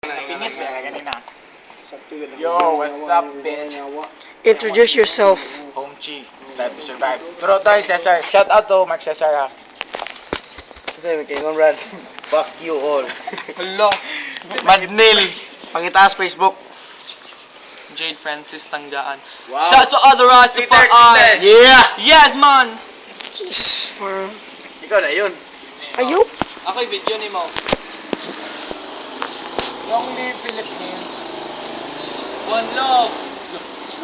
Pinis ba kanina? Yo, what's up, bitch? Introduce yourself. Home Chi, Strive to Survive. Pero tayo, Cesar. Shout out to Mark Cesar, ha. Kasi may kingon, Brad. Fuck you all. Hello, Madnil. Pangitaas Facebook. Jade Francis Tanggaan. Wow. Shout to other Rastafari. Yeah! Yes, man! For... Ikaw na yun. Ayup! Ako'y video ni Mo. Long live Philippines. One love.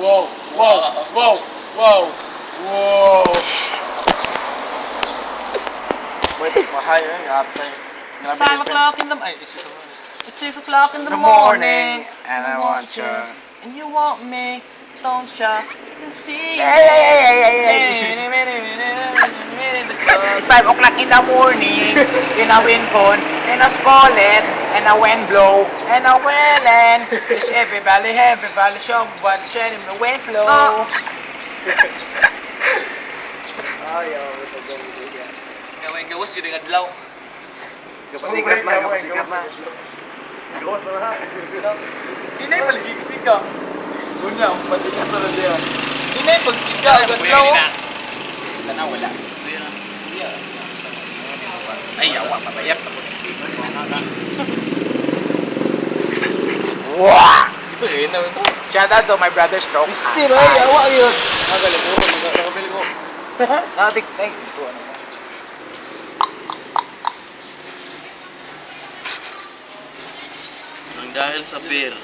Wow, wow, wow, wow, wow. Wait, pahay eh. Apay. It's 5 o'clock in the... Ay, it's 6 o'clock in the morning. And I want you. And you want me, don't ya? See you. It's 5 o'clock in the morning, in a wind cone, in a scarlet, and a wind blow, and a wailing. It's everybody show what shedding the wind flow. Gawin gawas yun ang adlaw. Kapasikat na, kapasikat na. Hindi paligig ka. Unya, pasikat na siya. Hindi pagsiga ang adlaw. Sila na wala. Ay, yawa, mabayap. Wah! Ito eh, naman ito. Shout out to my brother Stroke. Steve, ay, yawa yun. Galing mo, nakabili ko. Nakatik, ay, Nang dahil sa beer.